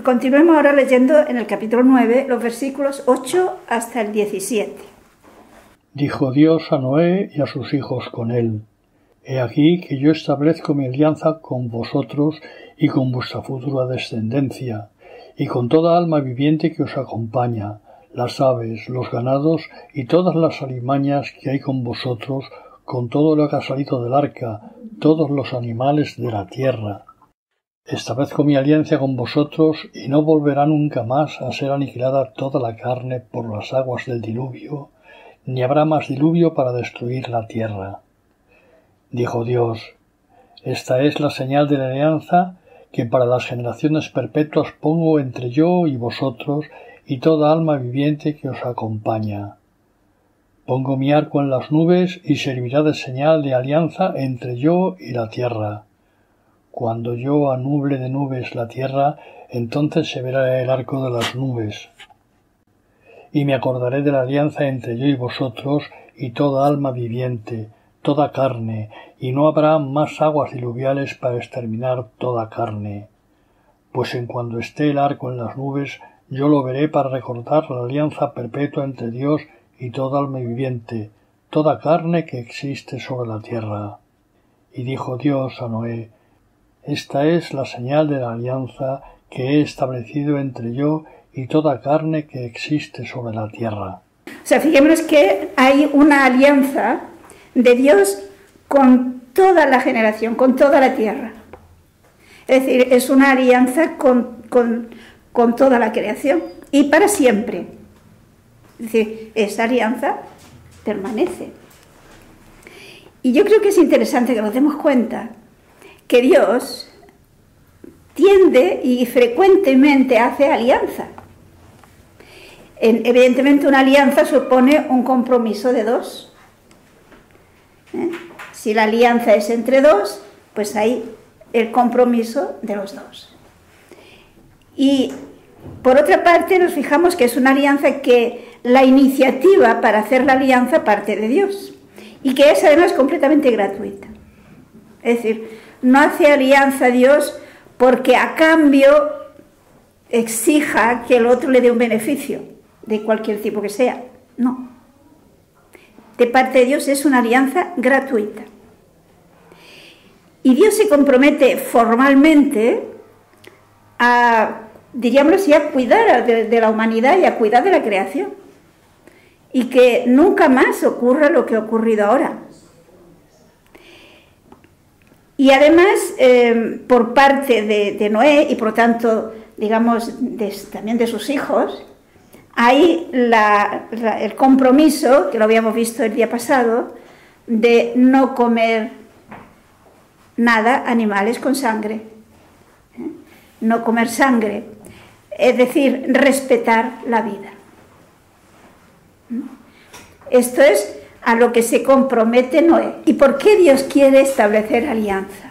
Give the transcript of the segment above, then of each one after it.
continuemos ahora leyendo en el capítulo 9 los versículos 8 hasta el 17. Dijo Dios a Noé y a sus hijos con él: He aquí que yo establezco mi alianza con vosotros y con vuestra futura descendencia, y con toda alma viviente que os acompaña, las aves, los ganados y todas las alimañas que hay con vosotros, con todo lo que ha salido del arca, todos los animales de la tierra. Establezco mi alianza con vosotros, y no volverá nunca más a ser aniquilada toda la carne por las aguas del diluvio, ni habrá más diluvio para destruir la tierra. Dijo Dios: Esta es la señal de la alianza que para las generaciones perpetuas pongo entre yo y vosotros y toda alma viviente que os acompaña. Pongo mi arco en las nubes y servirá de señal de alianza entre yo y la tierra. Cuando yo anuble de nubes la tierra, entonces se verá el arco de las nubes. Y me acordaré de la alianza entre yo y vosotros y toda alma viviente, toda carne, y no habrá más aguas diluviales para exterminar toda carne. Pues en cuando esté el arco en las nubes, yo lo veré para recordar la alianza perpetua entre Dios y toda alma viviente, toda carne que existe sobre la tierra. Y dijo Dios a Noé: Esta es la señal de la alianza que he establecido entre yo y toda carne que existe sobre la tierra. O sea, fijémonos que hay una alianza de Dios con toda la generación, con toda la tierra. Es decir, es una alianza con toda la creación y para siempre. Es decir, esa alianza permanece. Y yo creo que es interesante que nos demos cuenta que Dios tiende y frecuentemente hace alianza. Evidentemente una alianza supone un compromiso de dos. Si la alianza es entre dos, pues hay el compromiso de los dos. Y por otra parte nos fijamos que es una alianza que la iniciativa para hacer la alianza parte de Dios y que es además completamente gratuita. Es decir, no hace alianza Dios porque a cambio exija que el otro le dé un beneficio de cualquier tipo que sea. No. De parte de Dios es una alianza gratuita. Y Dios se compromete formalmente a, diríamos así, a cuidar de la humanidad y a cuidar de la creación. Y que nunca más ocurra lo que ha ocurrido ahora. Y además, por parte de Noé y por tanto, digamos, también de sus hijos, hay el compromiso, que lo habíamos visto el día pasado, de no comer nada, animales con sangre. No comer sangre, es decir, respetar la vida. Esto es a lo que se compromete Noé. ¿Y por qué Dios quiere establecer alianza?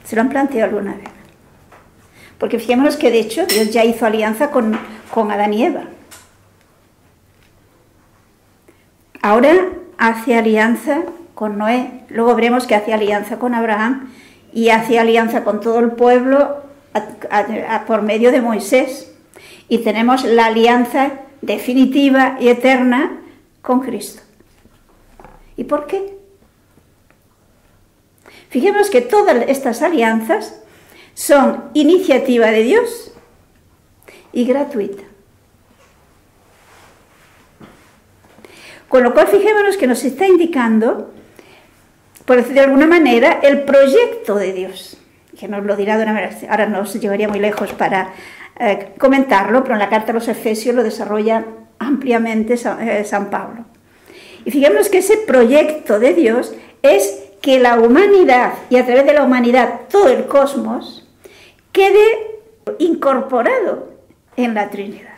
¿Se lo han planteado alguna vez? Porque fijémonos que de hecho Dios ya hizo alianza con Adán y Eva. Ahora hace alianza con Noé, luego veremos que hace alianza con Abraham y hace alianza con todo el pueblo por medio de Moisés. Y tenemos la alianza definitiva y eterna con Cristo. ¿Y por qué? Fijémonos que todas estas alianzas son iniciativa de Dios y gratuita. Con lo cual, fijémonos que nos está indicando, por decir de alguna manera, el proyecto de Dios, que nos lo dirá de una manera, ahora nos llevaría muy lejos para comentarlo, pero en la carta a los Efesios lo desarrolla ampliamente San Pablo. Y fijémonos que ese proyecto de Dios es que la humanidad, y a través de la humanidad todo el cosmos, quede incorporado en la Trinidad.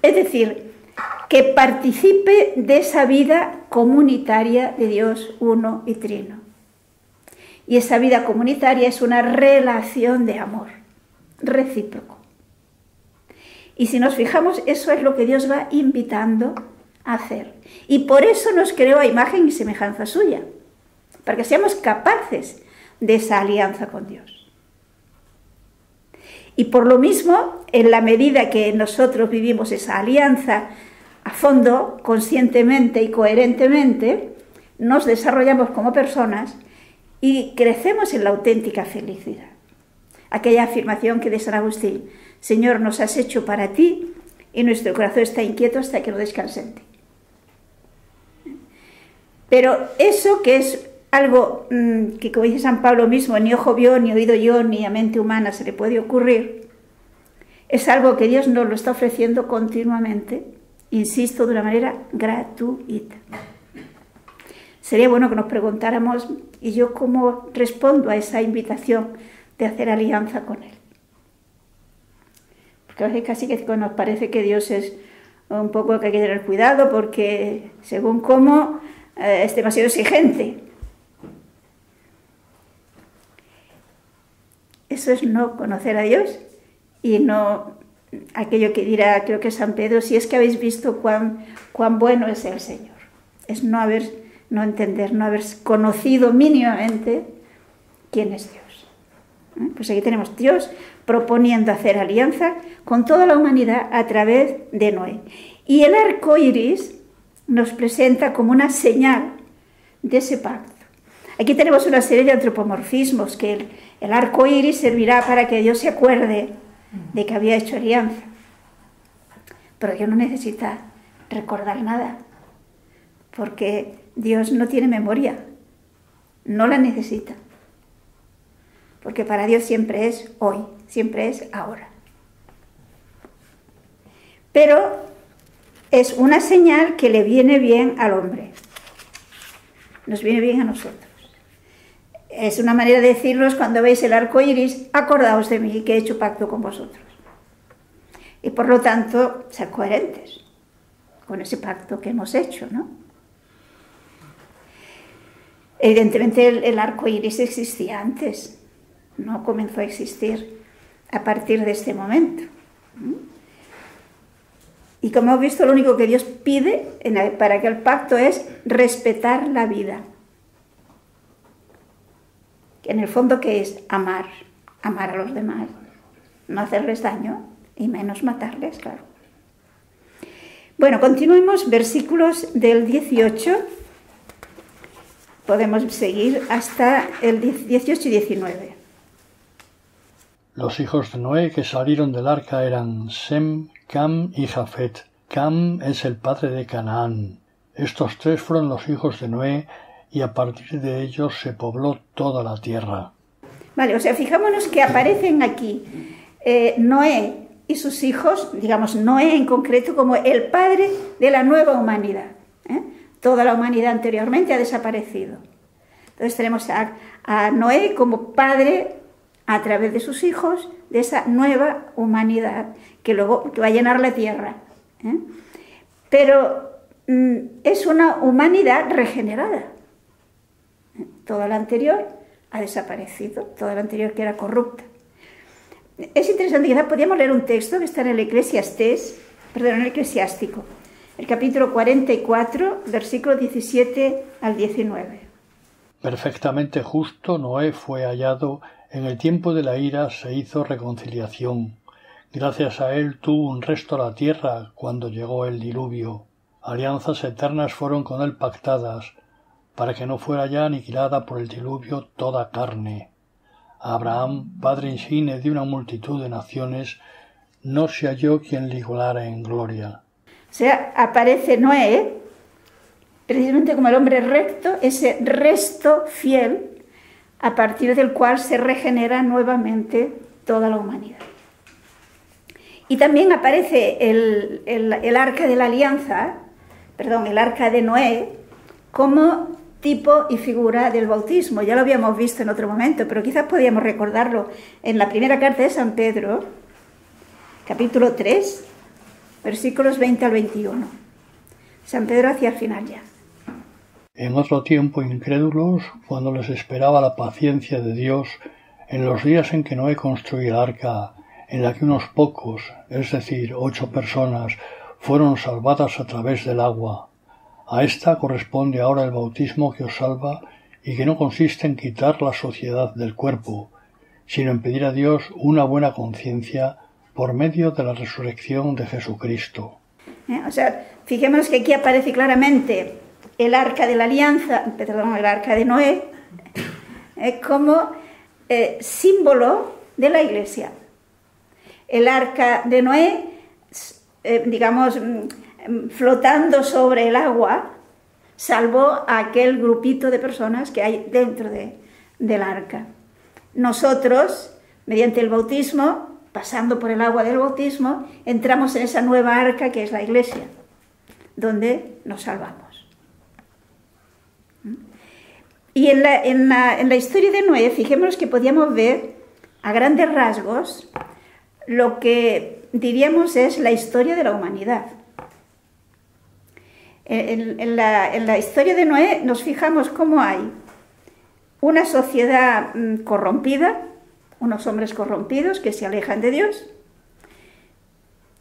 Es decir, que participe de esa vida comunitaria de Dios uno y trino. Y esa vida comunitaria es una relación de amor recíproco. Y si nos fijamos, eso es lo que Dios va invitando a hacer. Y por eso nos creó a imagen y semejanza suya, para que seamos capaces de esa alianza con Dios. Y por lo mismo, en la medida que nosotros vivimos esa alianza a fondo, conscientemente y coherentemente, nos desarrollamos como personas y crecemos en la auténtica felicidad. Aquella afirmación que de San Agustín: Señor, nos has hecho para ti y nuestro corazón está inquieto hasta que no descanse en ti. Pero eso que es algo que, como dice San Pablo mismo, ni ojo vio, ni oído yo, ni a mente humana se le puede ocurrir, es algo que Dios nos lo está ofreciendo continuamente, insisto, de una manera gratuita. Sería bueno que nos preguntáramos, ¿y yo cómo respondo a esa invitación de hacer alianza con Él? Porque a veces casi que nos parece que Dios es un poco que hay que tener cuidado porque según cómo es demasiado exigente. Eso es no conocer a Dios y no aquello que dirá, creo que San Pedro, si es que habéis visto cuán bueno es el Señor. Es no entender, no haber conocido mínimamente quién es Dios. Pues aquí tenemos Dios proponiendo hacer alianza con toda la humanidad a través de Noé. Y el arco iris nos presenta como una señal de ese pacto. Aquí tenemos una serie de antropomorfismos, que el arco iris servirá para que Dios se acuerde de que había hecho alianza. Pero Dios no necesita recordar nada, porque Dios no tiene memoria, no la necesita. Porque para Dios siempre es hoy, siempre es ahora. Pero es una señal que le viene bien al hombre, nos viene bien a nosotros. Es una manera de decirnos, cuando veis el arco iris, acordaos de mí que he hecho pacto con vosotros. Y por lo tanto, ser coherentes con ese pacto que hemos hecho, ¿no? Evidentemente el arco iris existía antes, no comenzó a existir a partir de este momento. Y como hemos visto, lo único que Dios pide para que el pacto es respetar la vida. En el fondo, ¿qué es? Amar a los demás, no hacerles daño y menos matarles, claro. Bueno, continuemos, versículos del 18, podemos seguir hasta el 18 y 19. Los hijos de Noé que salieron del arca eran Sem, Cam y Jafet. Cam es el padre de Canaán. Estos tres fueron los hijos de Noé, y a partir de ellos se pobló toda la tierra. Vale, o sea, fijámonos que aparecen aquí Noé y sus hijos, digamos Noé en concreto, como el padre de la nueva humanidad. Toda la humanidad anteriormente ha desaparecido. Entonces tenemos a Noé como padre, a través de sus hijos, de esa nueva humanidad que luego va a llenar la tierra. Pero es una humanidad regenerada. Toda la anterior ha desaparecido, toda la anterior que era corrupta. Es interesante, quizás podríamos leer un texto que está en el en el Eclesiástico, el capítulo 44, versículos 17 al 19. Perfectamente justo Noé fue hallado, en el tiempo de la ira se hizo reconciliación. Gracias a él tuvo un resto la tierra cuando llegó el diluvio. Alianzas eternas fueron con él pactadas, para que no fuera ya aniquilada por el diluvio toda carne. A Abraham, padre insigne de una multitud de naciones, no se halló quien le igualara en gloria. O sea, aparece Noé, precisamente como el hombre recto, ese resto fiel, a partir del cual se regenera nuevamente toda la humanidad. Y también aparece el arca de la alianza, el arca de Noé, como tipo y figura del bautismo. Ya lo habíamos visto en otro momento, pero quizás podíamos recordarlo en la primera carta de San Pedro, capítulo 3, versículos 20 al 21. San Pedro hacia el final ya. En otro tiempo incrédulos, cuando les esperaba la paciencia de Dios, en los días en que Noé construyó el arca, en la que unos pocos, es decir, 8 personas, fueron salvadas a través del agua. A esta corresponde ahora el bautismo que os salva y que no consiste en quitar la sociedad del cuerpo, sino en pedir a Dios una buena conciencia por medio de la resurrección de Jesucristo. O sea, fijémonos que aquí aparece claramente el arca de la alianza, perdón, el arca de Noé, como símbolo de la Iglesia. El arca de Noé, digamos, flotando sobre el agua, salvó a aquel grupito de personas que hay dentro del arca. Nosotros, mediante el bautismo, pasando por el agua del bautismo, entramos en esa nueva arca que es la Iglesia, donde nos salvamos. Y en la historia de Noé, fijémonos que podíamos ver a grandes rasgos lo que diríamos es la historia de la humanidad. En la historia de Noé nos fijamos cómo hay una sociedad corrompida, unos hombres corrompidos que se alejan de Dios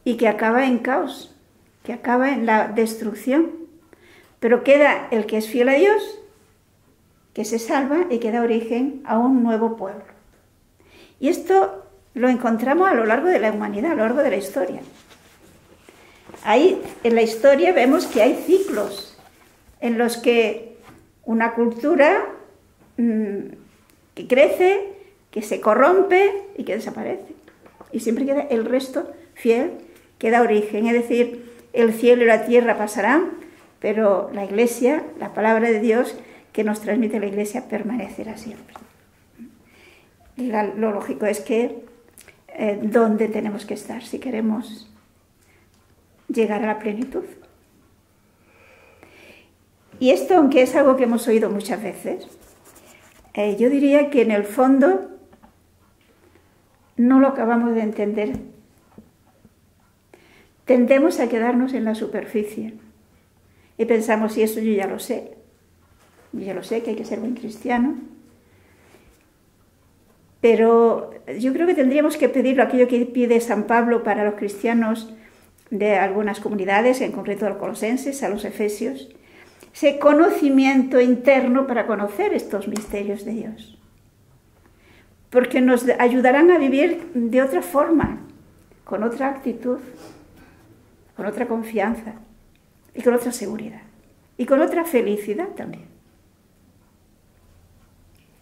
y que acaba en caos, que acaba en la destrucción. Pero queda el que es fiel a Dios, que se salva y que da origen a un nuevo pueblo. Y esto lo encontramos a lo largo de la humanidad, a lo largo de la historia. Ahí en la historia vemos que hay ciclos en los que una cultura que crece, que se corrompe y que desaparece. Y siempre queda el resto fiel que da origen. Es decir, el cielo y la tierra pasarán, pero la Iglesia, la palabra de Dios que nos transmite la Iglesia, permanecerá siempre. Y lo lógico es que ¿dónde tenemos que estar si queremos llegar a la plenitud? Y esto, aunque es algo que hemos oído muchas veces, yo diría que en el fondo no lo acabamos de entender. Tendemos a quedarnos en la superficie y pensamos, y eso yo ya lo sé. Yo ya lo sé, que hay que ser buen cristiano. Pero yo creo que tendríamos que pedirlo, aquello que pide San Pablo para los cristianos de algunas comunidades, en concreto a los colosenses, a los efesios, ese conocimiento interno para conocer estos misterios de Dios. Porque nos ayudarán a vivir de otra forma, con otra actitud, con otra confianza y con otra seguridad y con otra felicidad también.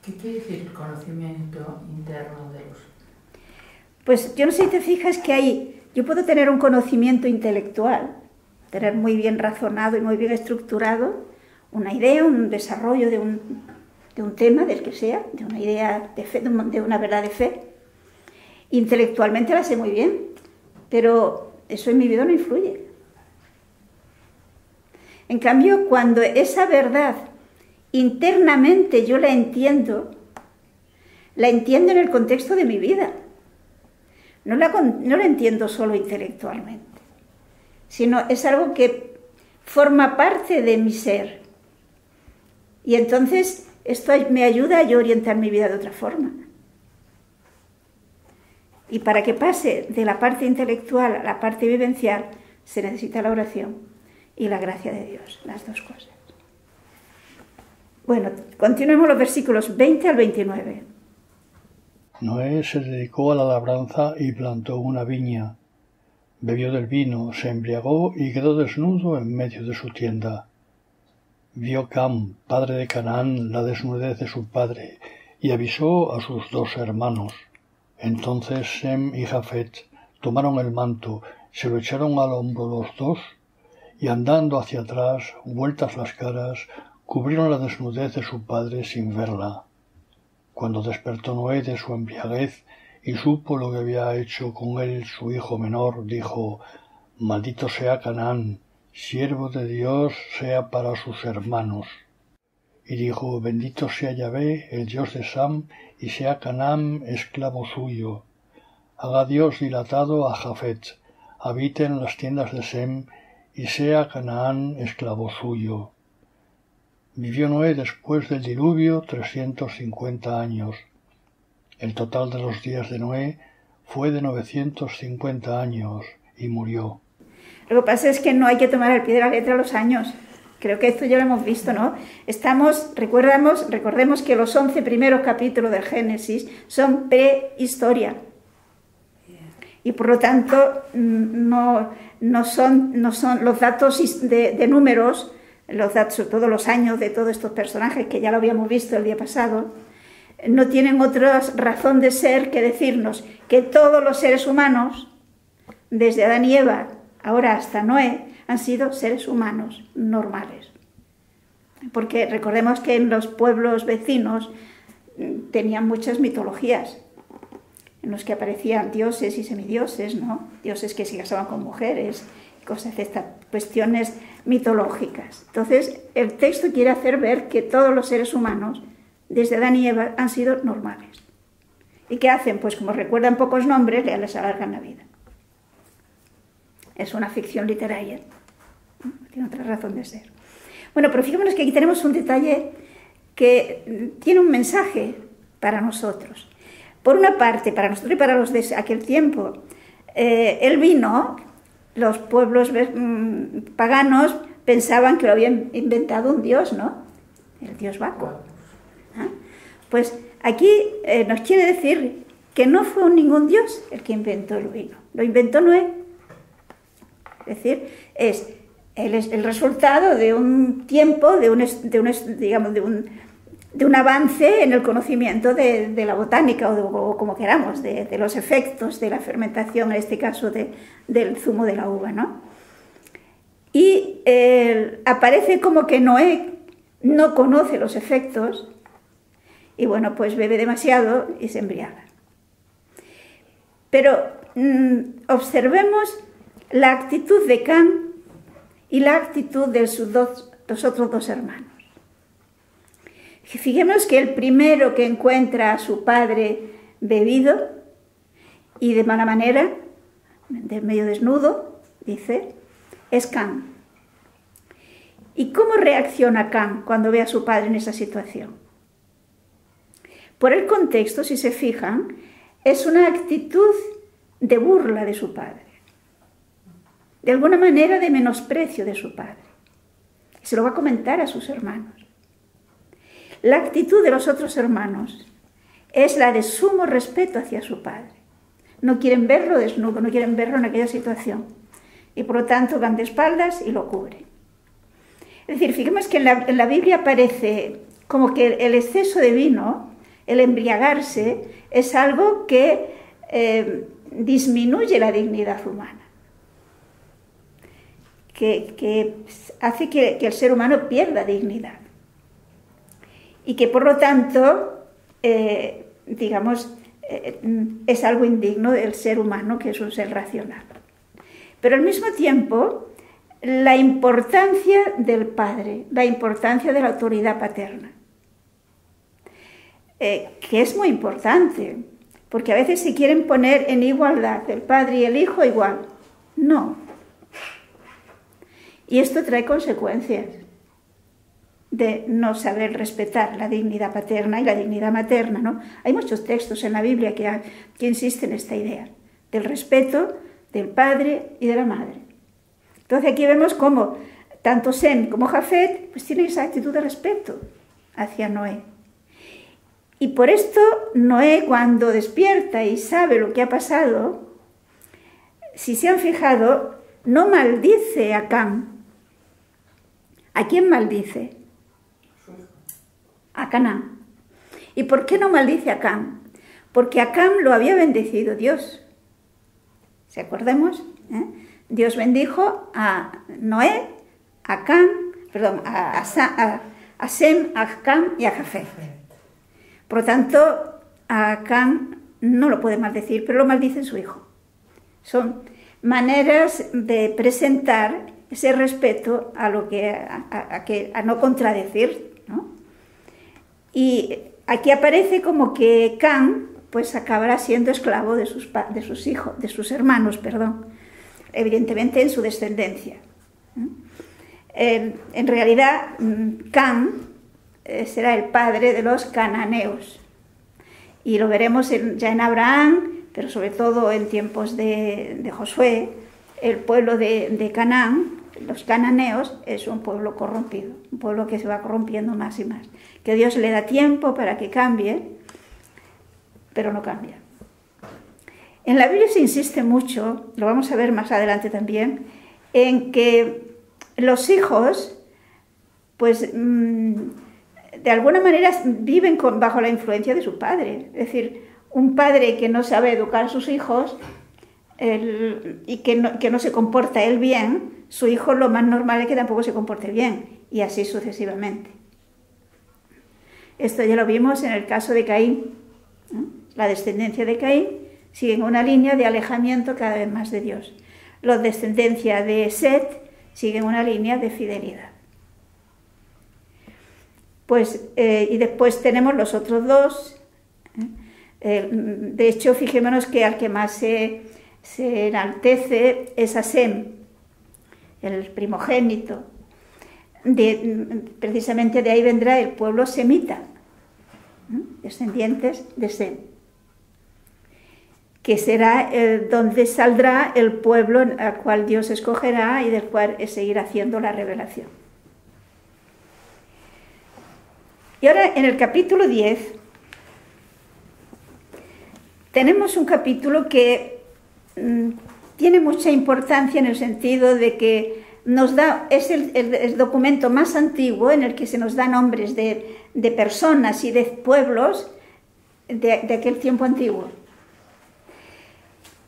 ¿Qué quiere decir el conocimiento interno de los...? Pues yo no sé si te fijas que yo puedo tener un conocimiento intelectual, tener muy bien razonado y muy bien estructurado una idea, un desarrollo de un tema, del que sea, de una idea de fe, de una verdad de fe. Intelectualmente la sé muy bien, pero eso en mi vida no influye. En cambio, cuando esa verdad internamente yo la entiendo en el contexto de mi vida. No la entiendo solo intelectualmente, sino es algo que forma parte de mi ser. Y entonces esto me ayuda a yo orientar mi vida de otra forma. Y para que pase de la parte intelectual a la parte vivencial, se necesita la oración y la gracia de Dios, las dos cosas. Bueno, continuemos los versículos 20 al 29. Noé se dedicó a la labranza y plantó una viña. Bebió del vino, se embriagó y quedó desnudo en medio de su tienda. Vio Cam, padre de Canaán, la desnudez de su padre, y avisó a sus dos hermanos. Entonces Sem y Jafet tomaron el manto, se lo echaron al hombro los dos, y andando hacia atrás, vueltas las caras, cubrieron la desnudez de su padre sin verla. Cuando despertó Noé de su embriaguez y supo lo que había hecho con él su hijo menor, dijo: «Maldito sea Canaán, siervo de Dios sea para sus hermanos». Y dijo: «Bendito sea Yahvé, el Dios de Sam, y sea Canaán esclavo suyo. Haga Dios dilatado a Jafet, habite en las tiendas de Sem, y sea Canaán esclavo suyo». Vivió Noé después del diluvio 350 años. El total de los días de Noé fue de 950 años y murió. Lo que pasa es que no hay que tomar al pie de la letra los años. Creo que esto ya lo hemos visto, ¿no? Recordemos que los 11 primeros capítulos del Génesis son prehistoria. Y por lo tanto, no son los datos de números, los datos, todos los años de todos estos personajes, que ya lo habíamos visto el día pasado, no tienen otra razón de ser que decirnos que todos los seres humanos, desde Adán y Eva, ahora hasta Noé, han sido seres humanos normales. Porque recordemos que en los pueblos vecinos tenían muchas mitologías, en los que aparecían dioses y semidioses, ¿no? Dioses que se casaban con mujeres, cosas de estas cuestiones mitológicas. Entonces, el texto quiere hacer ver que todos los seres humanos, desde Adán y Eva, han sido normales. ¿Y qué hacen? Pues como recuerdan pocos nombres, les alargan la vida. Es una ficción literaria. ¿No? Tiene otra razón de ser. Bueno, pero fijémonos que aquí tenemos un detalle que tiene un mensaje para nosotros. Por una parte, para nosotros y para los de aquel tiempo, el vino, los pueblos paganos pensaban que lo había inventado un dios, ¿no? El dios Baco. ¿Ah? Pues aquí nos quiere decir que no fue ningún dios el que inventó el vino, lo inventó Noé. Es decir, es el resultado de un tiempo, de un avance en el conocimiento de la botánica o como queramos, de los efectos de la fermentación, en este caso del zumo de la uva, ¿no? Y aparece como que Noé no conoce los efectos y bueno, pues bebe demasiado y se embriaga. Pero observemos la actitud de Cam y la actitud de los otros dos hermanos. Fijémonos que el primero que encuentra a su padre bebido y de mala manera, de medio desnudo, dice, es Cam. ¿Y cómo reacciona Cam cuando ve a su padre en esa situación? Por el contexto, si se fijan, es una actitud de burla de su padre, de alguna manera de menosprecio de su padre. Se lo va a comentar a sus hermanos. La actitud de los otros hermanos es la de sumo respeto hacia su padre. No quieren verlo desnudo, no quieren verlo en aquella situación. Y por lo tanto van de espaldas y lo cubren. Es decir, fijemos que en la Biblia aparece como que el exceso de vino, el embriagarse, es algo que disminuye la dignidad humana. Que hace que el ser humano pierda dignidad. Y que por lo tanto, es algo indigno del ser humano, que es un ser racional. Pero al mismo tiempo, la importancia del padre, la importancia de la autoridad paterna, que es muy importante, porque a veces se quieren poner en igualdad el padre y el hijo igual. No. Y esto trae consecuencias de no saber respetar la dignidad paterna y la dignidad materna, ¿no? Hay muchos textos en la Biblia que insisten en esta idea del respeto del padre y de la madre. Entonces aquí vemos cómo tanto Sem como Jafet pues tienen esa actitud de respeto hacia Noé. Y por esto Noé, cuando despierta y sabe lo que ha pasado, si se han fijado, no maldice a Cam. ¿A quién maldice? A Canaán. ¿Y por qué no maldice a Cam? Porque a Cam lo había bendecido Dios. ¿Se acordemos? Dios bendijo a Noé, a Cam, perdón, a Sem, a Cam y a Jafet. Por lo tanto, a Cam no lo puede maldecir, pero lo maldice su hijo. Son maneras de presentar ese respeto a no contradecir, ¿no? Y aquí aparece como que Cam pues acabará siendo esclavo de sus hijos, de sus hermanos, evidentemente en su descendencia. En realidad, Cam será el padre de los cananeos. Y lo veremos ya en Abraham, pero sobre todo en tiempos de Josué, el pueblo de Canaán, los cananeos es un pueblo corrompido, un pueblo que se va corrompiendo más y más, que Dios le da tiempo para que cambie, pero no cambia. En la Biblia se insiste mucho, lo vamos a ver más adelante también, en que los hijos, pues de alguna manera viven bajo la influencia de su padre. Es decir, un padre que no sabe educar a sus hijos y que no se comporta él bien, su hijo lo más normal es que tampoco se comporte bien, y así sucesivamente. Esto ya lo vimos en el caso de Caín, ¿no? La descendencia de Caín sigue en una línea de alejamiento cada vez más de Dios. La descendencia de Set sigue en una línea de fidelidad. Pues, y después tenemos los otros dos. De hecho, fijémonos que al que más se enaltece es a Sem, el primogénito. Precisamente de ahí vendrá el pueblo semita, descendientes de Sem, que será donde saldrá el pueblo al cual Dios escogerá y del cual seguirá haciendo la revelación. Y ahora en el capítulo 10 tenemos un capítulo que tiene mucha importancia en el sentido de que es el documento más antiguo en el que se nos da nombres de personas y de pueblos de aquel tiempo antiguo,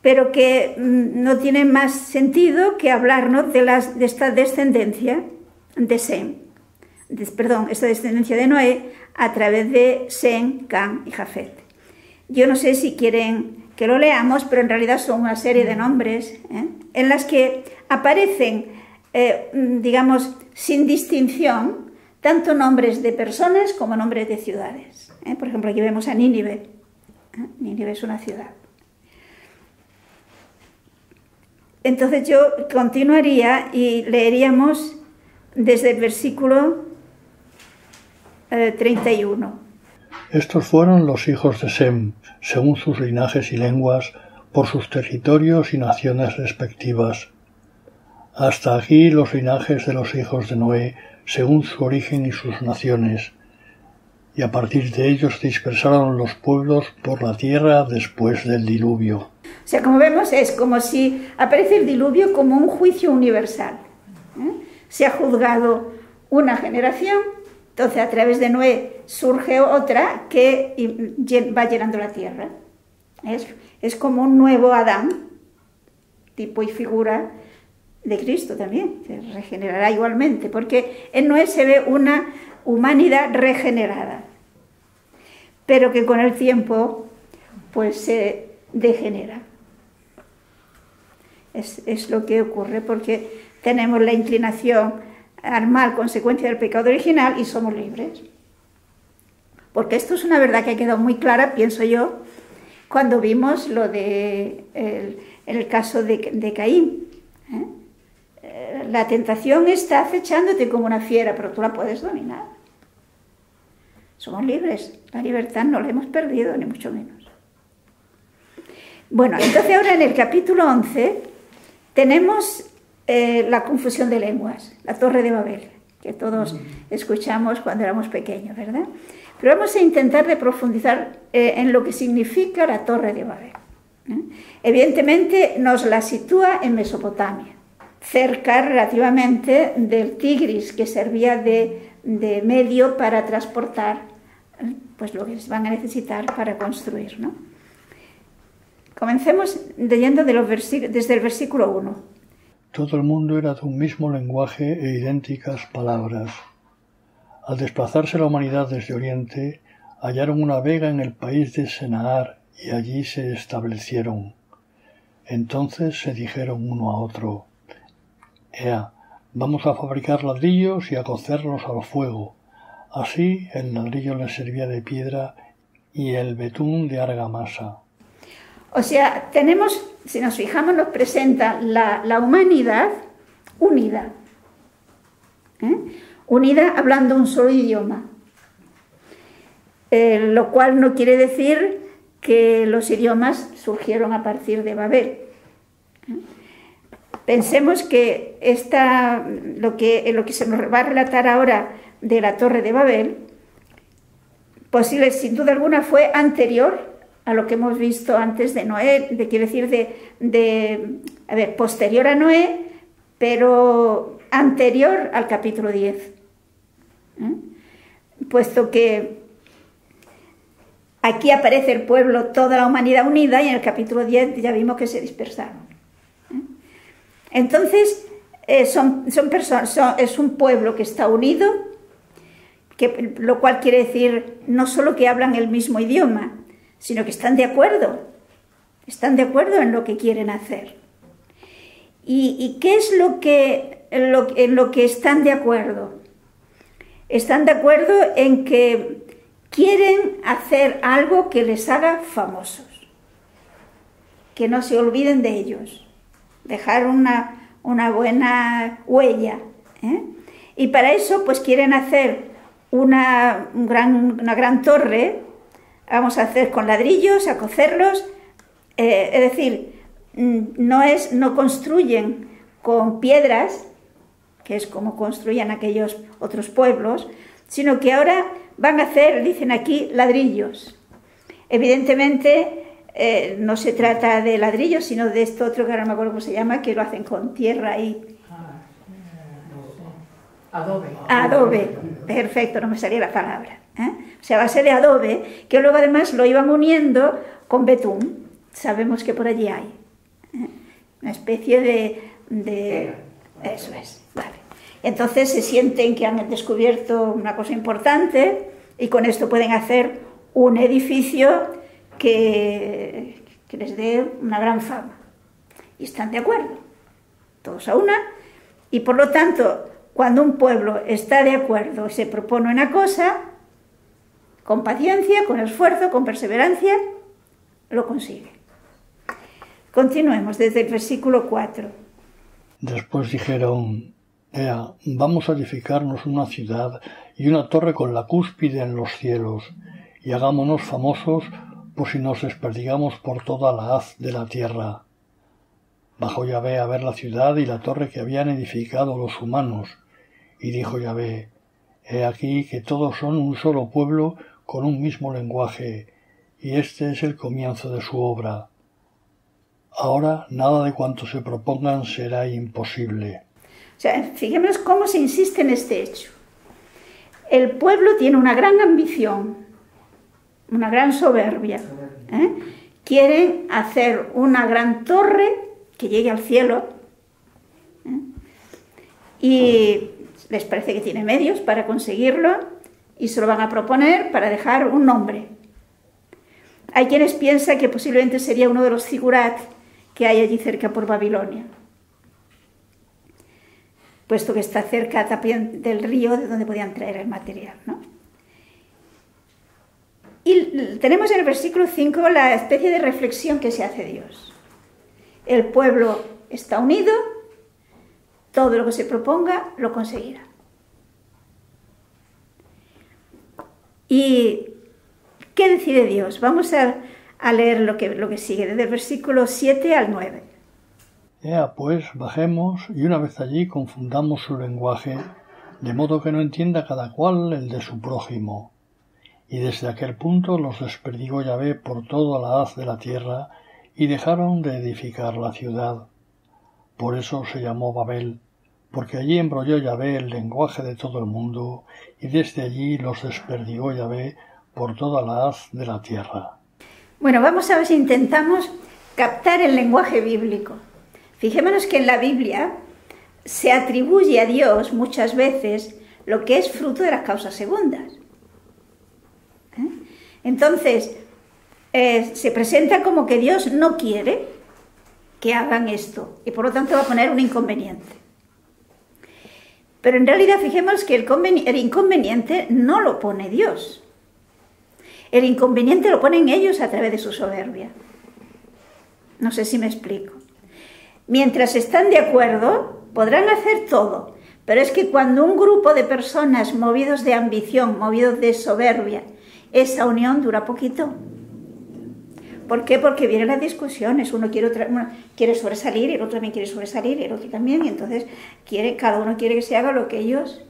pero que no tiene más sentido que hablarnos de esta descendencia de Sem, esta descendencia de Noé a través de Sem, Cam y Jafet. Yo no sé si quieren que lo leamos, pero en realidad son una serie de nombres en las que aparecen, digamos, sin distinción, tanto nombres de personas como nombres de ciudades. Por ejemplo, aquí vemos a Nínive. Nínive es una ciudad. Entonces yo continuaría y leeríamos desde el versículo 31. Estos fueron los hijos de Sem, según sus linajes y lenguas, por sus territorios y naciones respectivas. Hasta aquí los linajes de los hijos de Noé, según su origen y sus naciones, y a partir de ellos se dispersaron los pueblos por la tierra después del diluvio. O sea, como vemos, es como si aparece el diluvio como un juicio universal. Se ha juzgado una generación, entonces a través de Noé surge otra que va llenando la tierra. Es como un nuevo Adán, tipo y figura de Cristo también, se regenerará igualmente, porque en Noé se ve una humanidad regenerada, pero que con el tiempo pues se degenera. Es lo que ocurre porque tenemos la inclinación al mal, consecuencia del pecado original, y somos libres. Porque esto es una verdad que ha quedado muy clara, pienso yo, cuando vimos lo de el caso de Caín. La tentación está acechándote como una fiera, pero tú la puedes dominar. Somos libres, la libertad no la hemos perdido, ni mucho menos. Bueno, entonces ahora en el capítulo 11 tenemos la confusión de lenguas, la Torre de Babel, que todos escuchamos cuando éramos pequeños, ¿verdad? Pero vamos a intentar de profundizar en lo que significa la Torre de Babel. Evidentemente nos la sitúa en Mesopotamia, cerca relativamente del Tigris, que servía de medio para transportar pues lo que van a necesitar para construir, ¿no? Comencemos leyendo desde el versículo 1. Todo el mundo era de un mismo lenguaje e idénticas palabras. Al desplazarse la humanidad desde Oriente, hallaron una vega en el país de Sennaar y allí se establecieron. Entonces se dijeron uno a otro: «Ea, vamos a fabricar ladrillos y a cocerlos al fuego». Así el ladrillo les servía de piedra y el betún de argamasa. O sea, tenemos, si nos fijamos, nos presenta la humanidad unida. Unida hablando un solo idioma. Lo cual no quiere decir que los idiomas surgieron a partir de Babel. Pensemos que lo que se nos va a relatar ahora de la Torre de Babel, posible, sin duda alguna, fue anterior a lo que hemos visto antes de Noé, quiero decir, posterior a Noé, pero anterior al capítulo 10. Puesto que aquí aparece el pueblo, toda la humanidad unida, y en el capítulo 10 ya vimos que se dispersaron. Entonces, es un pueblo que está unido, lo cual quiere decir no solo que hablan el mismo idioma, sino que están de acuerdo en lo que quieren hacer. ¿Y qué es en lo que están de acuerdo? Están de acuerdo en que quieren hacer algo que les haga famosos, que no se olviden de ellos, dejar una buena huella, y para eso pues quieren hacer una gran torre. Vamos a hacer con ladrillos, a cocerlos, es decir, no construyen con piedras, que es como construían aquellos otros pueblos, sino que ahora van a hacer, dicen aquí, ladrillos. Evidentemente no se trata de ladrillos, sino de esto otro que ahora no me acuerdo cómo se llama, que lo hacen con tierra y... Adobe, perfecto, no me salía la palabra. O sea, a base de adobe, que luego además lo iban uniendo con betún. Sabemos que por allí hay una especie de... Eso es, vale. Entonces se sienten que han descubierto una cosa importante y con esto pueden hacer un edificio que les dé una gran fama. Y están de acuerdo, todos a una, y por lo tanto, cuando un pueblo está de acuerdo y se propone una cosa, con paciencia, con esfuerzo, con perseverancia, lo consigue. Continuemos desde el versículo 4. Después dijeron: Ea, vamos a edificarnos una ciudad y una torre con la cúspide en los cielos, y hagámonos famosos por si nos desperdigamos por toda la haz de la tierra. Bajó Yahvé a ver la ciudad y la torre que habían edificado los humanos, y dijo Yahvé: He aquí que todos son un solo pueblo con un mismo lenguaje, y este es el comienzo de su obra. Ahora nada de cuanto se propongan será imposible. O sea, fijémonos cómo se insiste en este hecho. El pueblo tiene una gran ambición, una gran soberbia. Quieren hacer una gran torre que llegue al cielo, y les parece que tiene medios para conseguirlo y se lo van a proponer para dejar un nombre. Hay quienes piensan que posiblemente sería uno de los zigurat que hay allí cerca por Babilonia, puesto que está cerca también del río de donde podían traer el material, ¿no? Y tenemos en el versículo 5 la especie de reflexión que se hace Dios. El pueblo está unido, todo lo que se proponga lo conseguirá. ¿Y qué decide Dios? Vamos a leer lo que sigue, desde el versículo 7 al 9. Ea pues, bajemos, y una vez allí confundamos su lenguaje, de modo que no entienda cada cual el de su prójimo. Y desde aquel punto los desperdigó Yahvé por toda la haz de la tierra, y dejaron de edificar la ciudad. Por eso se llamó Babel, porque allí embrolló Yahvé el lenguaje de todo el mundo, y desde allí los desperdigó Yahvé por toda la haz de la tierra. Bueno, vamos a ver si intentamos captar el lenguaje bíblico. Fijémonos que en la Biblia se atribuye a Dios muchas veces lo que es fruto de las causas segundas. Entonces, se presenta como que Dios no quiere que hagan esto y por lo tanto va a poner un inconveniente. Pero en realidad fijemos que el inconveniente no lo pone Dios. El inconveniente lo ponen ellos a través de su soberbia. No sé si me explico. Mientras están de acuerdo, podrán hacer todo, pero es que cuando un grupo de personas movidos de ambición, movidos de soberbia, esa unión dura poquito. ¿Por qué? Porque vienen las discusiones, uno quiere sobresalir, el otro también quiere sobresalir, el otro también, y entonces cada uno quiere que se haga lo que ellos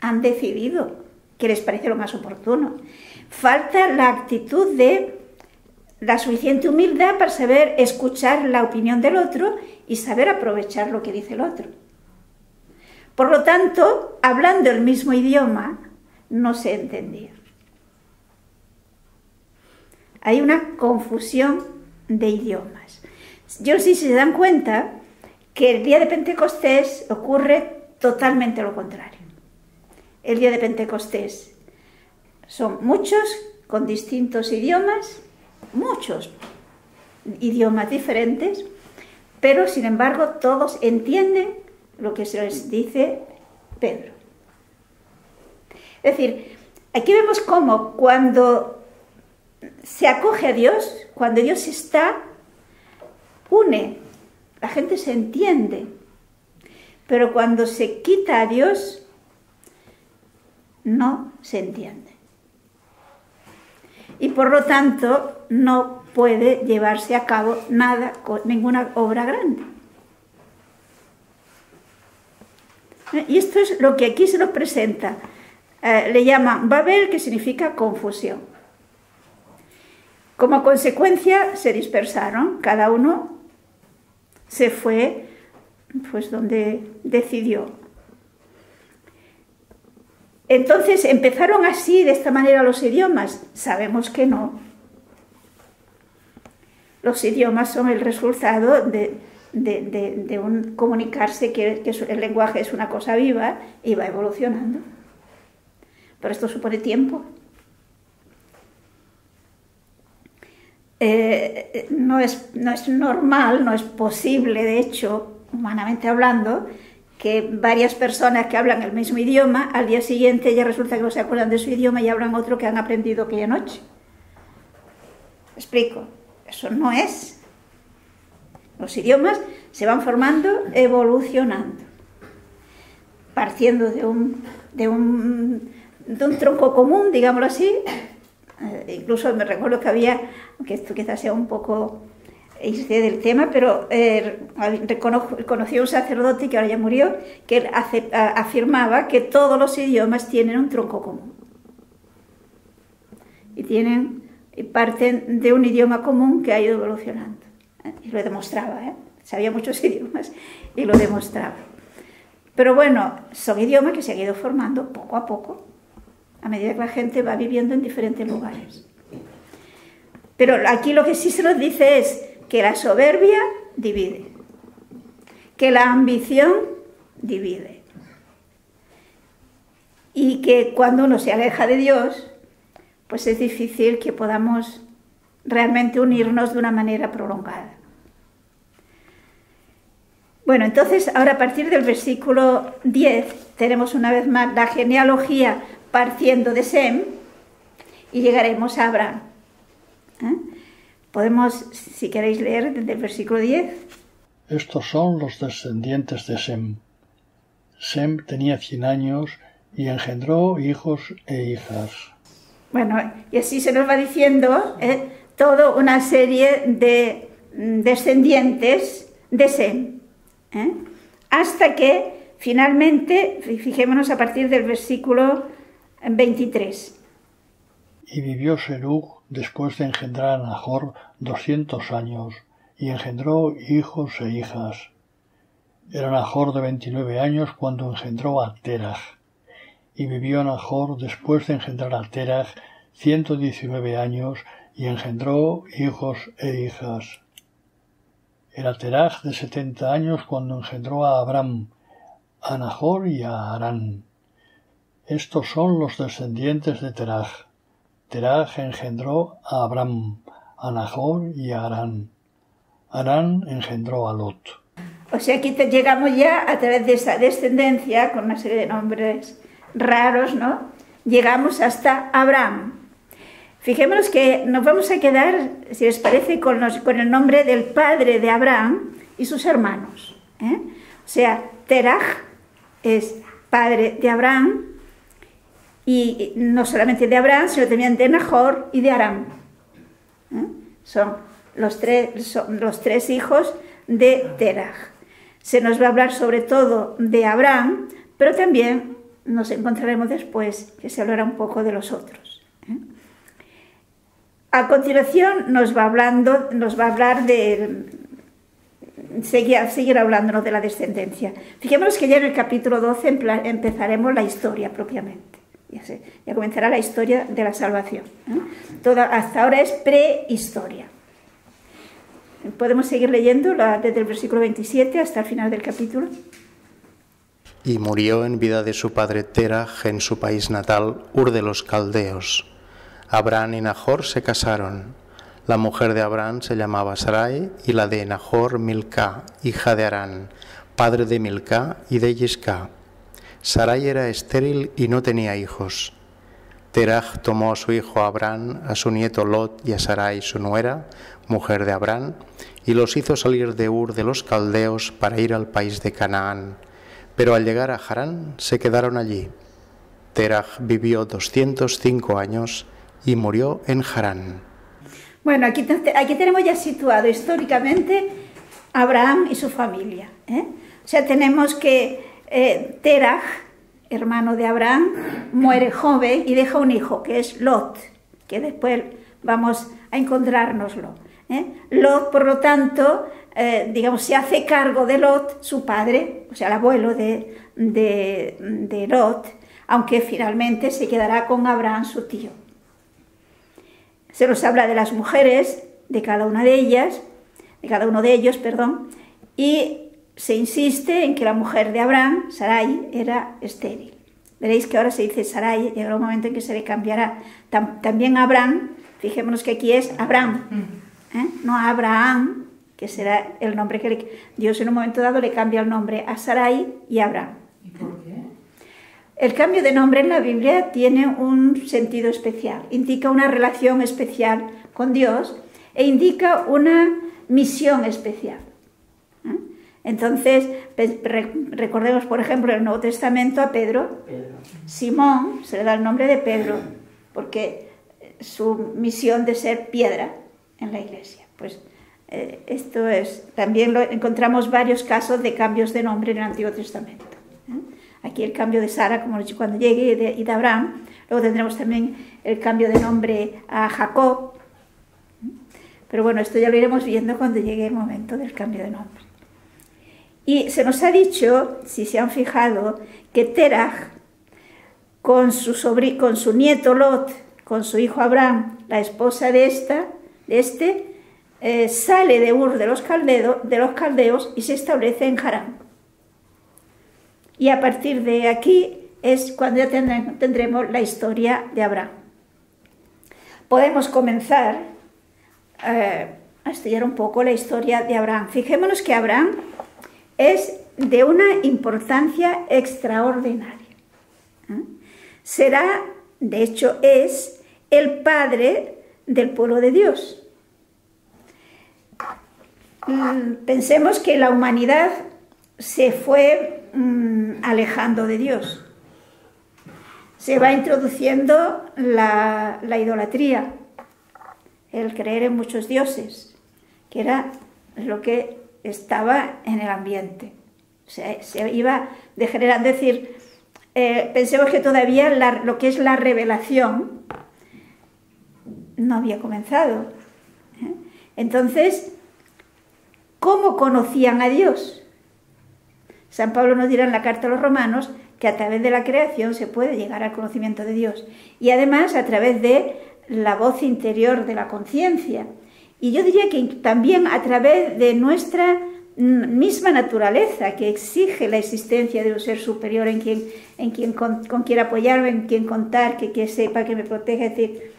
han decidido, que les parece lo más oportuno. Falta la actitud de la suficiente humildad para saber escuchar la opinión del otro y saber aprovechar lo que dice el otro. Por lo tanto, hablando el mismo idioma, no se entendía. Hay una confusión de idiomas. Yo no sé si se dan cuenta que el día de Pentecostés ocurre totalmente lo contrario. El día de Pentecostés son muchos con distintos idiomas, muchos idiomas diferentes, pero sin embargo todos entienden lo que se les dice Pedro. Es decir, aquí vemos cómo cuando se acoge a Dios, cuando Dios está, une, la gente se entiende, pero cuando se quita a Dios, no se entiende. Y por lo tanto, no puede llevarse a cabo nada, ninguna obra grande. Y esto es lo que aquí se nos presenta. Le llaman Babel, que significa confusión. Como consecuencia se dispersaron, cada uno se fue pues donde decidió. Entonces, ¿empezaron así, de esta manera, los idiomas? Sabemos que no. Los idiomas son el resultado de un comunicarse, que el lenguaje es una cosa viva y va evolucionando. Pero esto supone tiempo. No es normal, no es posible, de hecho, humanamente hablando, que varias personas que hablan el mismo idioma, al día siguiente ya resulta que no se acuerdan de su idioma y hablan otro que han aprendido aquella noche. ¿Me explico? Eso no es. Los idiomas se van formando, evolucionando, partiendo de un tronco común, digámoslo así. Incluso me recuerdo que había, aunque esto quizás sea un poco irse del tema, pero conocí a un sacerdote que ahora ya murió, que él afirmaba que todos los idiomas tienen un tronco común y parten de un idioma común que ha ido evolucionando, y lo demostraba, sabía muchos idiomas y lo demostraba. Pero bueno, son idiomas que se han ido formando poco a poco a medida que la gente va viviendo en diferentes lugares. Pero aquí lo que sí se nos dice es que la soberbia divide, que la ambición divide, y que cuando uno se aleja de Dios, pues es difícil que podamos realmente unirnos de una manera prolongada. Bueno, entonces ahora a partir del versículo 10 tenemos una vez más la genealogía partiendo de Sem y llegaremos a Abraham. Podemos, si queréis leer desde el versículo 10. Estos son los descendientes de Sem. Sem tenía 100 años y engendró hijos e hijas. Bueno, y así se nos va diciendo toda una serie de descendientes de Sem, hasta que finalmente, fijémonos a partir del versículo 23. Y vivió Serug después de engendrar a Nahor 200 años, y engendró hijos e hijas. Era Nahor de 29 años cuando engendró a Teraj. Y vivió Nahor después de engendrar a Teraj 119 años, y engendró hijos e hijas. Era Teraj de 70 años cuando engendró a Abram, a Nahor y a Harán. Estos son los descendientes de Teraj. Teraj engendró a Abram, a Nahor y a Harán. Harán engendró a Lot. O sea, aquí llegamos ya a través de esa descendencia, con una serie de nombres raros, ¿no? Llegamos hasta Abraham. Fijémonos que nos vamos a quedar, si les parece, con el nombre del padre de Abraham y sus hermanos. O sea, Teraj es padre de Abraham, y no solamente de Abraham, sino también de Nahor y de Harán. son los tres hijos de Terah. Se nos va a hablar sobre todo de Abraham, pero también nos encontraremos después que se hablará un poco de los otros. A continuación nos va a hablar de seguir hablándonos de la descendencia. Fijémonos que ya en el capítulo 12 empezaremos la historia propiamente. Ya comenzará la historia de la salvación. Hasta ahora es prehistoria. Podemos seguir leyendo desde el versículo 27 hasta el final del capítulo. Y murió en vida de su padre Terah en su país natal, Ur de los Caldeos. Abraham y Nahor se casaron. La mujer de Abraham se llamaba Sarai y la de Nahor Milcá, hija de Harán, padre de Milcá y de Yiscá. Sarai era estéril y no tenía hijos. Terah tomó a su hijo Abraham, a su nieto Lot y a Sarai su nuera, mujer de Abraham, y los hizo salir de Ur de los Caldeos para ir al país de Canaán. Pero al llegar a Harán se quedaron allí. Terah vivió 205 años y murió en Harán. Bueno, aquí tenemos ya situado históricamente a Abraham y su familia. O sea, tenemos que Terah, hermano de Abraham, muere joven y deja un hijo, que es Lot, que después vamos a encontrárnoslo. Lot, por lo tanto, se hace cargo de Lot, su padre, o sea, el abuelo de Lot, aunque finalmente se quedará con Abraham, su tío. Se nos habla de las mujeres, de cada una de ellas, de cada uno de ellos, y se insiste en que la mujer de Abraham, Sarai, era estéril. Veréis que ahora se dice Sarai, llegará un momento en que se le cambiará. También Abraham, fijémonos que aquí es Abraham, no Abraham, que será el nombre que Dios en un momento dado le cambia el nombre a Sarai y a Abraham. ¿Y por qué? El cambio de nombre en la Biblia tiene un sentido especial, indica una relación especial con Dios e indica una misión especial. Entonces, recordemos, por ejemplo, en el Nuevo Testamento a Pedro. Simón se le da el nombre de Pedro, porque su misión de ser piedra en la iglesia. Pues esto es, también encontramos varios casos de cambios de nombre en el Antiguo Testamento. Aquí el cambio de Sara, como cuando llegue, y de Abraham. Luego tendremos también el cambio de nombre a Jacob. Pero bueno, esto ya lo iremos viendo cuando llegue el momento del cambio de nombre. Y se nos ha dicho, si se han fijado, que Terah, con su nieto Lot, con su hijo Abraham, la esposa de este, sale de Ur de los Caldeos y se establece en Harán. Y a partir de aquí es cuando ya tendremos la historia de Abraham. Podemos comenzar a estudiar un poco la historia de Abraham. Fijémonos que Abraham es de una importancia extraordinaria. Será, de hecho, es el padre del pueblo de Dios. Pensemos que la humanidad se fue alejando de Dios. Se va introduciendo la idolatría, el creer en muchos dioses, que era lo que estaba en el ambiente. O sea, se iba degenerando. Es decir, pensemos que todavía lo que es la revelación no había comenzado. Entonces, ¿cómo conocían a Dios? San Pablo nos dirá en la carta a los Romanos que a través de la creación se puede llegar al conocimiento de Dios. Y además a través de la voz interior de la conciencia. Y yo diría que también a través de nuestra misma naturaleza, que exige la existencia de un ser superior con quien apoyarme, en quien contar, que sepa, que me proteja. Es decir,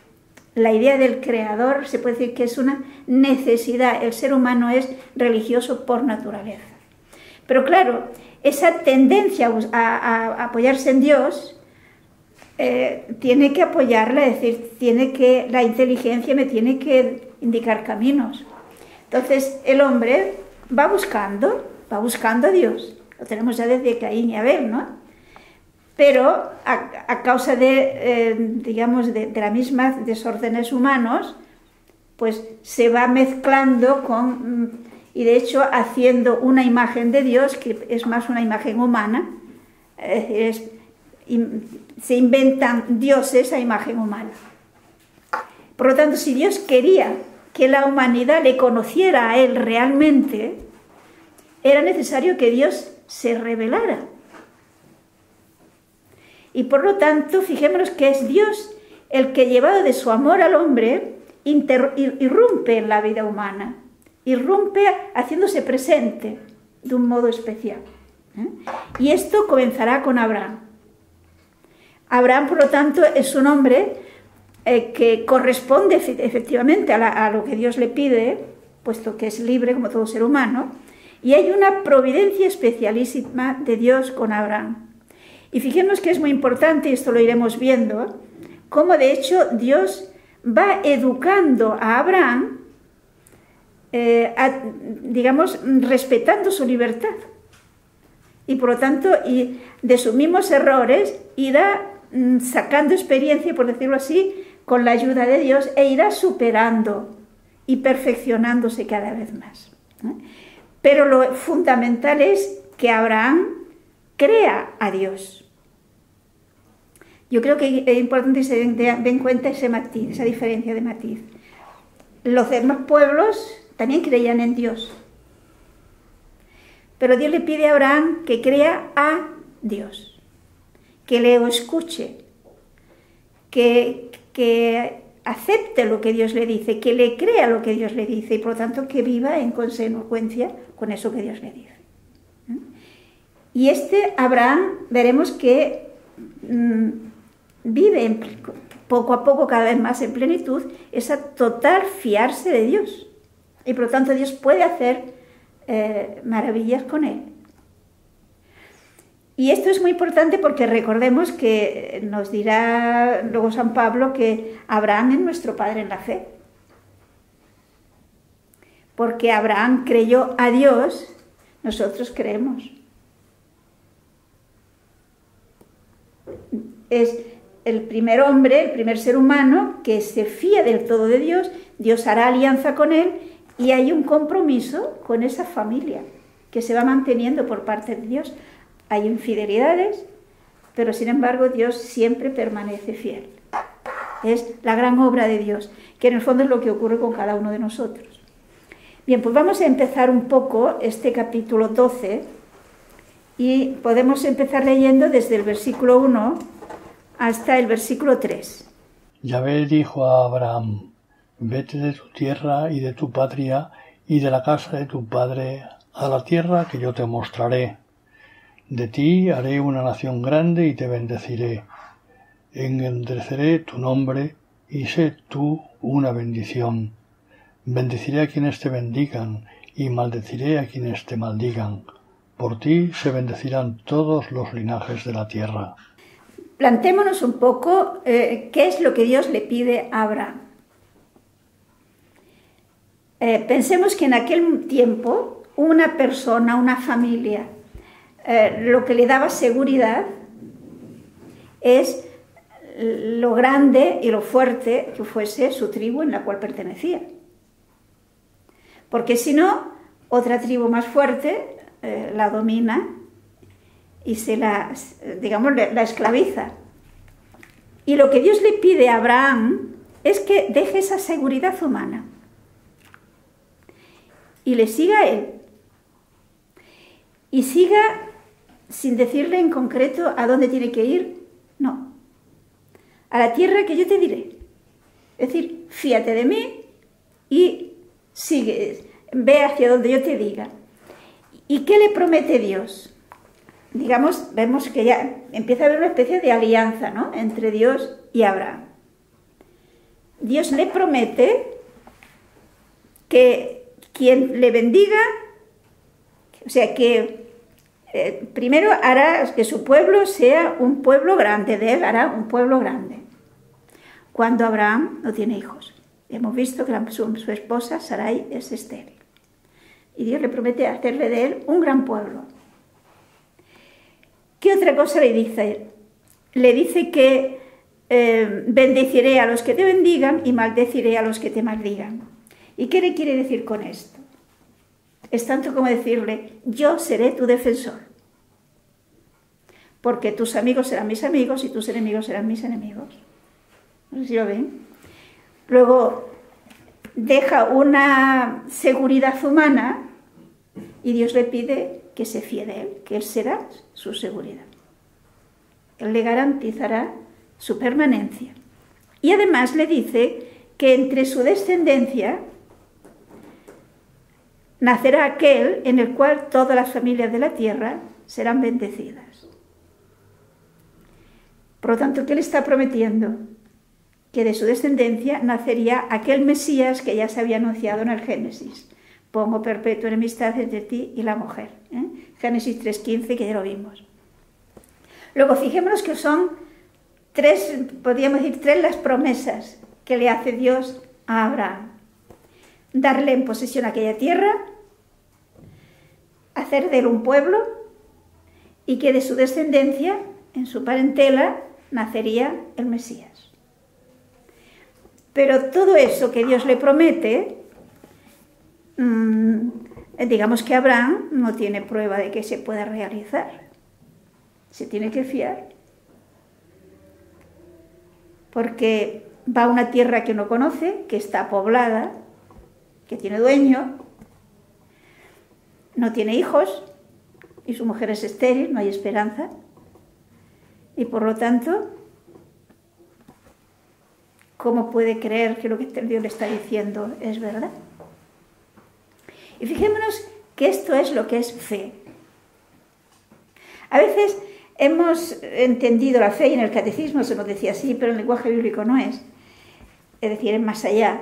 la idea del creador se puede decir que es una necesidad. El ser humano es religioso por naturaleza. Pero claro, esa tendencia a apoyarse en Dios tiene que apoyarla, es decir, la inteligencia me tiene que indicar caminos. Entonces el hombre va buscando a Dios. Lo tenemos ya desde Caín y Abel, ¿no? Pero a causa de las mismas desórdenes humanos, pues se va mezclando con, y de hecho haciendo una imagen de Dios que es más una imagen humana, se inventan dioses a imagen humana. Por lo tanto, si Dios quería que la humanidad le conociera a Él realmente, era necesario que Dios se revelara. Y por lo tanto, fijémonos que es Dios el que, llevado de su amor al hombre, irrumpe en la vida humana, irrumpe haciéndose presente de un modo especial. Y esto comenzará con Abraham. Abraham, por lo tanto, es un hombre que corresponde efectivamente a lo que Dios le pide, puesto que es libre como todo ser humano, y hay una providencia especialísima de Dios con Abraham. Y fijémonos que es muy importante, y esto lo iremos viendo, cómo de hecho Dios va educando a Abraham, digamos, respetando su libertad. Y por lo tanto, y de sus mismos errores, irá sacando experiencia, por decirlo así, con la ayuda de Dios, e irá superando y perfeccionándose cada vez más. Pero lo fundamental es que Abraham crea a Dios. Yo creo que es importante que se den cuenta ese matiz, esa diferencia de matiz. Los demás pueblos también creían en Dios. Pero Dios le pide a Abraham que crea a Dios, que le escuche, que acepte lo que Dios le dice, que le crea lo que Dios le dice y por lo tanto que viva en consecuencia con eso que Dios le dice. Y Abraham veremos que vive poco a poco, cada vez más en plenitud, esa total fiarse de Dios. Y por lo tanto Dios puede hacer maravillas con él. Y esto es muy importante porque recordemos que nos dirá luego San Pablo que Abraham es nuestro padre en la fe. Porque Abraham creyó a Dios, nosotros creemos. Es el primer hombre, el primer ser humano que se fía del todo de Dios, Dios hará alianza con él y hay un compromiso con esa familia que se va manteniendo por parte de Dios. Hay infidelidades, pero sin embargo Dios siempre permanece fiel. Es la gran obra de Dios, que en el fondo es lo que ocurre con cada uno de nosotros. Bien, pues vamos a empezar un poco este capítulo 12 y podemos empezar leyendo desde el versículo 1 hasta el versículo 3. Yahvé dijo a Abraham: vete de tu tierra y de tu patria y de la casa de tu padre a la tierra que yo te mostraré. De ti haré una nación grande y te bendeciré. Engrandeceré tu nombre y sé tú una bendición. Bendeciré a quienes te bendigan y maldeciré a quienes te maldigan. Por ti se bendecirán todos los linajes de la tierra. Plantémonos un poco qué es lo que Dios le pide a Abraham. Pensemos que en aquel tiempo una persona, una familia, lo que le daba seguridad es lo grande y lo fuerte que fuese su tribu en la cual pertenecía. Porque si no, otra tribu más fuerte la domina y la esclaviza. Y lo que Dios le pide a Abraham es que deje esa seguridad humana y le siga a él. Y siga sin decirle en concreto a dónde tiene que ir, no. A la tierra que yo te diré. Es decir, fíate de mí y sigue, ve hacia donde yo te diga. ¿Y qué le promete Dios? Digamos, vemos que ya empieza a haber una especie de alianza, ¿no?, entre Dios y Abraham. Dios le promete que quien le bendiga, o sea, que primero hará que su pueblo sea un pueblo grande, de él hará un pueblo grande. Cuando Abraham no tiene hijos. Hemos visto que su esposa Sarai es estéril. Y Dios le promete hacerle de él un gran pueblo. ¿Qué otra cosa le dice? Le dice que bendeciré a los que te bendigan y maldeciré a los que te maldigan. ¿Y qué le quiere decir con esto? Es tanto como decirle, yo seré tu defensor, porque tus amigos serán mis amigos y tus enemigos serán mis enemigos. No sé si lo ven. Luego deja una seguridad humana y Dios le pide que se fíe de él, que él será su seguridad. Él le garantizará su permanencia. Y además le dice que entre su descendencia nacerá aquel en el cual todas las familias de la tierra serán bendecidas. Por lo tanto, ¿qué le está prometiendo? Que de su descendencia nacería aquel Mesías que ya se había anunciado en el Génesis. Pongo perpetua enemistad entre ti y la mujer. Génesis 3:15, que ya lo vimos. Luego, fijémonos que son podríamos decir tres las promesas que le hace Dios a Abraham. Darle en posesión aquella tierra, hacer de él un pueblo y que de su descendencia, en su parentela, nacería el Mesías. Pero todo eso que Dios le promete, digamos que Abraham no tiene prueba de que se pueda realizar. Se tiene que fiar. Porque va a una tierra que no conoce, que está poblada, que tiene dueño, no tiene hijos y su mujer es estéril, no hay esperanza. Y por lo tanto, ¿cómo puede creer que lo que Dios le está diciendo es verdad? Y fijémonos que esto es lo que es fe. A veces hemos entendido la fe y en el catecismo se nos decía así, pero en el lenguaje bíblico no es. Es decir, es más allá.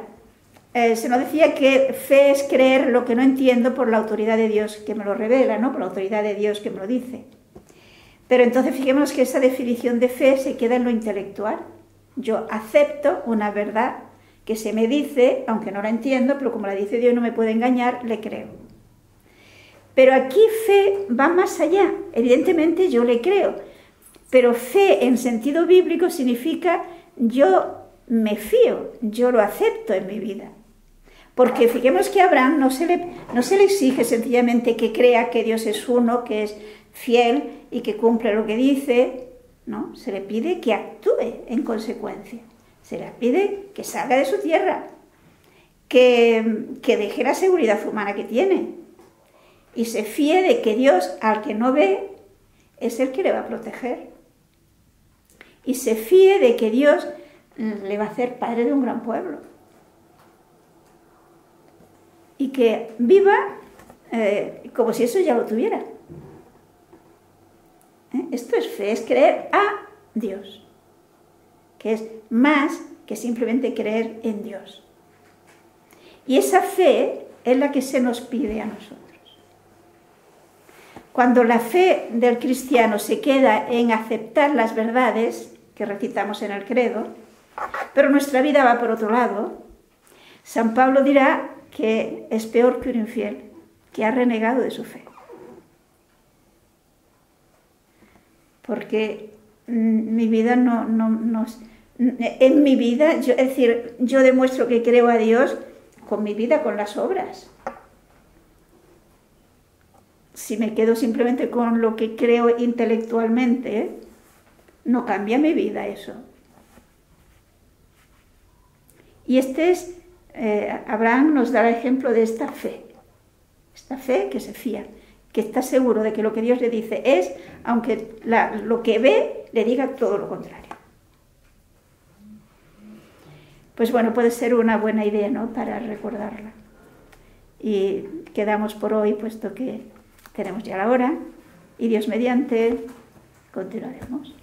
Se nos decía que fe es creer lo que no entiendo por la autoridad de Dios que me lo revela, ¿no? Por la autoridad de Dios que me lo dice. Pero entonces fijémonos que esa definición de fe se queda en lo intelectual. Yo acepto una verdad que se me dice, aunque no la entiendo, pero como la dice Dios no me puede engañar, le creo. Pero aquí fe va más allá. Evidentemente yo le creo, pero fe en sentido bíblico significa yo me fío, yo lo acepto en mi vida. Porque fijemos que a Abraham no se le exige sencillamente que crea que Dios es uno, que es fiel y que cumple lo que dice, ¿no? Se le pide que actúe en consecuencia. Se le pide que salga de su tierra, que deje la seguridad humana que tiene y se fíe de que Dios, al que no ve, es el que le va a proteger. Y se fíe de que Dios le va a hacer padre de un gran pueblo. Y que viva como si eso ya lo tuviera. Esto es fe, es creer a Dios, que es más que simplemente creer en Dios. Y esa fe es la que se nos pide a nosotros. Cuando la fe del cristiano se queda en aceptar las verdades que recitamos en el credo, pero nuestra vida va por otro lado, San Pablo dirá que es peor que un infiel, que ha renegado de su fe. Porque mi vida en mi vida, es decir, yo demuestro que creo a Dios con mi vida, con las obras. Si me quedo simplemente con lo que creo intelectualmente, no cambia mi vida eso. Y Abraham nos da el ejemplo de esta fe que se fía, que está seguro de que lo que Dios le dice es, aunque lo que ve le diga todo lo contrario. Pues bueno, puede ser una buena idea, ¿no?, para recordarla. Y quedamos por hoy, puesto que tenemos ya la hora, y Dios mediante continuaremos.